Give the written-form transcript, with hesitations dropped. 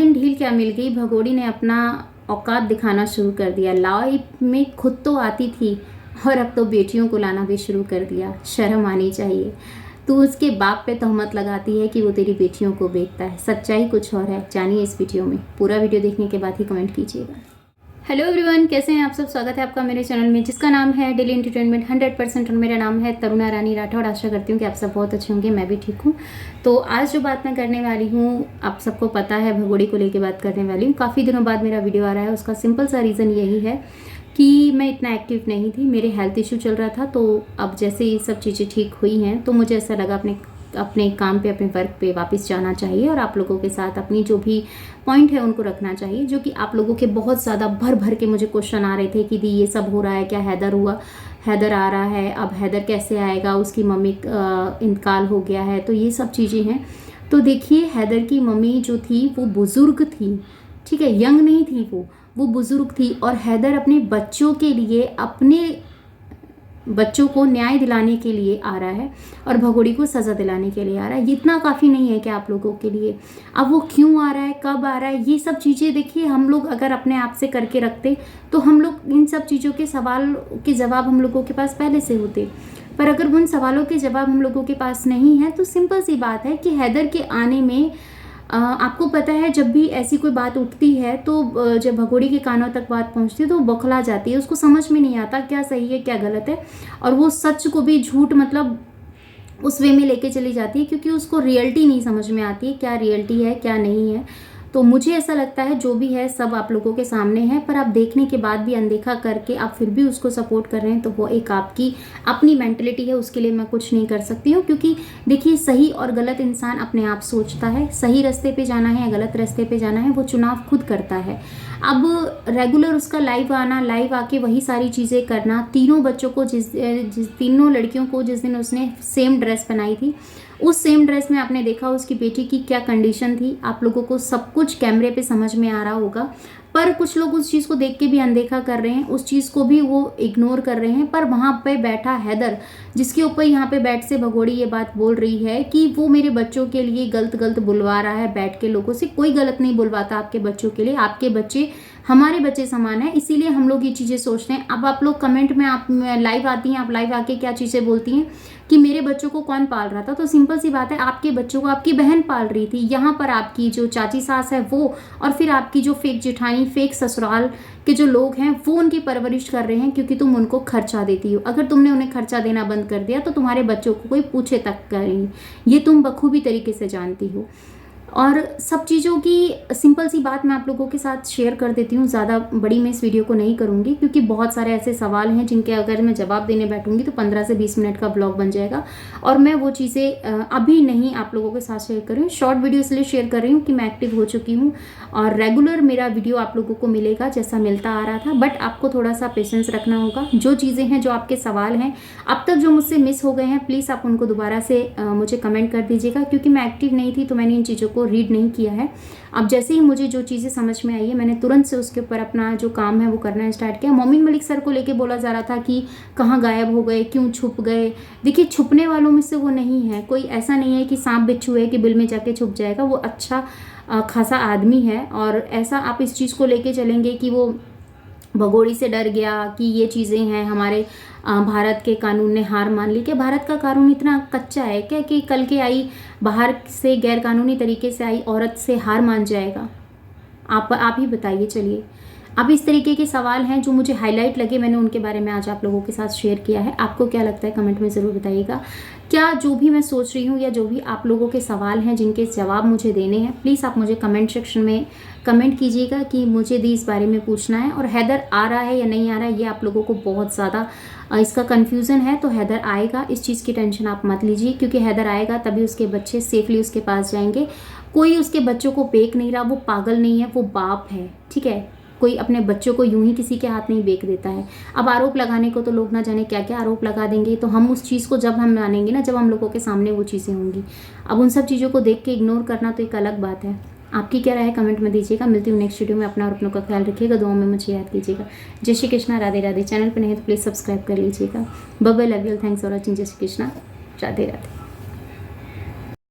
दिन ढील क्या मिल गई, भगोड़ी ने अपना औकात दिखाना शुरू कर दिया। लाइफ में खुद तो आती थी और अब तो बेटियों को लाना भी शुरू कर दिया। शर्म आनी चाहिए। तू उसके बाप पे तहमत लगाती है कि वो तेरी बेटियों को बेचता है। सच्चाई कुछ और है, जानिए इस वीडियो में। पूरा वीडियो देखने के बाद ही कमेंट कीजिएगा। हेलो एवरीवन, कैसे हैं आप सब। स्वागत है आपका मेरे चैनल में जिसका नाम है डेली एंटरटेनमेंट 100%। और मेरा नाम है तरुणा रानी राठौड़। आशा करती हूँ कि आप सब बहुत अच्छे होंगे, मैं भी ठीक हूँ। तो आज जो बात मैं करने वाली हूँ, आप सबको पता है, भगोड़ी को लेके बात करने वाली हूँ। काफ़ी दिनों बाद मेरा वीडियो आ रहा है। उसका सिंपल सा रीज़न यही है कि मैं इतना एक्टिव नहीं थी, मेरे हेल्थ इशू चल रहा था। तो अब जैसे ये सब चीज़ें ठीक हुई हैं तो मुझे ऐसा लगा अपने काम पे, अपने वर्क पे वापस जाना चाहिए और आप लोगों के साथ अपनी जो भी पॉइंट है उनको रखना चाहिए। जो कि आप लोगों के बहुत ज़्यादा भर भर के मुझे क्वेश्चन आ रहे थे कि दी ये सब हो रहा है क्या, हैदर आ रहा है, अब हैदर कैसे आएगा, उसकी मम्मी इंतकाल हो गया है। तो ये सब चीज़ें हैं। तो देखिए, हैदर की मम्मी जो थी वो बुज़ुर्ग थी, ठीक है, यंग नहीं थी, वो बुज़ुर्ग थी। और हैदर अपने बच्चों के लिए, अपने बच्चों को न्याय दिलाने के लिए आ रहा है और भगोड़ी को सज़ा दिलाने के लिए आ रहा है। इतना काफ़ी नहीं है क्या आप लोगों के लिए? अब वो क्यों आ रहा है, कब आ रहा है, ये सब चीज़ें देखिए, हम लोग अगर अपने आप से करके रखते तो हम लोग इन सब चीज़ों के सवाल के जवाब हम लोगों के पास पहले से होते। पर अगर उन सवालों के जवाब हम लोगों के पास नहीं है तो सिंपल सी बात है कि हैदर के आने में आपको पता है, जब भी ऐसी कोई बात उठती है तो जब भगोड़ी के कानों तक बात पहुंचती है तो वो बौखला जाती है। उसको समझ में नहीं आता क्या सही है क्या गलत है, और वो सच को भी झूठ मतलब उस वे में लेके चली जाती है, क्योंकि उसको रियलिटी नहीं समझ में आती है, क्या रियलिटी है क्या नहीं है। तो मुझे ऐसा लगता है जो भी है सब आप लोगों के सामने है, पर आप देखने के बाद भी अनदेखा करके आप फिर भी उसको सपोर्ट कर रहे हैं तो वो एक आपकी अपनी मेंटलिटी है, उसके लिए मैं कुछ नहीं कर सकती हूँ। क्योंकि देखिए, सही और गलत इंसान अपने आप सोचता है। सही रास्ते पे जाना है या गलत रास्ते पे जाना है वो चुनाव खुद करता है। अब रेगुलर उसका लाइव आना, लाइव आके वही सारी चीज़ें करना, तीनों बच्चों को जिस तीनों लड़कियों को जिस दिन उसने सेम ड्रेस पहनाई थी, उस सेम ड्रेस में आपने देखा उसकी बेटी की क्या कंडीशन थी। आप लोगों को सब कुछ कैमरे पे समझ में आ रहा होगा, पर कुछ लोग उस चीज़ को देख के भी अनदेखा कर रहे हैं, उस चीज़ को भी वो इग्नोर कर रहे हैं। पर वहाँ पे बैठा हैदर, जिसके ऊपर यहाँ पे बैठ से भगोड़ी ये बात बोल रही है कि वो मेरे बच्चों के लिए गलत बुलवा रहा है बैठ के लोगों से। कोई गलत नहीं बुलवाता आपके बच्चों के लिए, आपके बच्चे हमारे बच्चे समान है, इसीलिए हम लोग ये चीज़ें सोचते हैं। अब आप लोग कमेंट में, आप लाइव आती हैं, आप लाइव आके क्या चीज़ें बोलती हैं कि मेरे बच्चों को कौन पाल रहा था। तो सिंपल सी बात है, आपके बच्चों को आपकी बहन पाल रही थी। यहाँ पर आपकी जो चाची सास है वो, और फिर आपकी जो फेक जेठानी, फेक ससुराल के जो लोग हैं वो उनकी परवरिश कर रहे हैं, क्योंकि तुम उनको खर्चा देती हो। अगर तुमने उन्हें खर्चा देना बंद कर दिया तो तुम्हारे बच्चों को कोई पूछे तक करेंगे, ये तुम बखूबी तरीके से जानती हो। और सब चीज़ों की सिंपल सी बात मैं आप लोगों के साथ शेयर कर देती हूँ। ज़्यादा बड़ी मैं इस वीडियो को नहीं करूँगी, क्योंकि बहुत सारे ऐसे सवाल हैं जिनके अगर मैं जवाब देने बैठूँगी तो 15 से 20 मिनट का ब्लॉग बन जाएगा, और मैं वो चीज़ें अभी नहीं आप लोगों के साथ शेयर कर रही हूँ। शॉर्ट वीडियो इसलिए शेयर कर रही हूँ कि मैं एक्टिव हो चुकी हूँ और रेगुलर मेरा वीडियो आप लोगों को मिलेगा जैसा मिलता आ रहा था। बट आपको थोड़ा सा पेशेंस रखना होगा। जो चीज़ें हैं, जो आपके सवाल हैं अब तक जो मुझसे मिस हो गए हैं, प्लीज़ आप उनको दोबारा से मुझे कमेंट कर दीजिएगा, क्योंकि मैं एक्टिव नहीं थी तो मैंने इन चीज़ों को रीड नहीं किया है। अब जैसे ही मुझे जो चीज़ें समझ में आई है, मैंने तुरंत से उसके ऊपर अपना जो काम है वो करना स्टार्ट किया। मोमिन मलिक सर को लेके बोला जा रहा था कि कहाँ गायब हो गए, क्यों छुप गए। देखिए, छुपने वालों में से वो नहीं है, कोई ऐसा नहीं है कि सांप बिच्छू है कि बिल में जाके छुप जाएगा। वो अच्छा खासा आदमी है, और ऐसा आप इस चीज़ को लेके चलेंगे कि वो भगोड़ी से डर गया कि ये चीज़ें हैं, हमारे भारत के कानून ने हार मान ली। क्या भारत का कानून इतना कच्चा है क्या कि कल के आई बाहर से गैर कानूनी तरीके से आई औरत से हार मान जाएगा? आप ही बताइए। चलिए, अब इस तरीके के सवाल हैं जो मुझे हाईलाइट लगे, मैंने उनके बारे में आज आप लोगों के साथ शेयर किया है। आपको क्या लगता है कमेंट में ज़रूर बताइएगा। क्या जो भी मैं सोच रही हूँ या जो भी आप लोगों के सवाल हैं जिनके जवाब मुझे देने हैं, प्लीज़ आप मुझे कमेंट सेक्शन में कमेंट कीजिएगा कि मुझे भी इस बारे में पूछना है। और हैदर आ रहा है या नहीं आ रहा है, ये आप लोगों को बहुत ज़्यादा इसका कन्फ्यूज़न है। तो हैदर आएगा, इस चीज़ की टेंशन आप मत लीजिए, क्योंकि हैदर आएगा तभी उसके बच्चे सेफली उसके पास जाएंगे। कोई उसके बच्चों को बेच नहीं रहा, वो पागल नहीं है, वो बाप है, ठीक है। कोई अपने बच्चों को यूं ही किसी के हाथ नहीं बेच देता है। अब आरोप लगाने को तो लोग ना जाने क्या क्या आरोप लगा देंगे, तो हम उस चीज़ को जब हम मानेंगे ना, जब हम लोगों के सामने वो चीज़ें होंगी। अब उन सब चीज़ों को देख के इग्नोर करना तो एक अलग बात है। आपकी क्या राय है कमेंट में दीजिएगा। मिलती हूँ नेक्स्ट वीडियो में। अपना और अपनों का ख्याल रखिएगा, दुआ में मुझे याद कीजिएगा। जय श्री कृष्णा, राधे राधे। चैनल पर नहीं तो प्लीज़ सब्सक्राइब कर लीजिएगा। Bye bye, love you, thanks for watching. जय श्री कृष्णा, राधे राधे।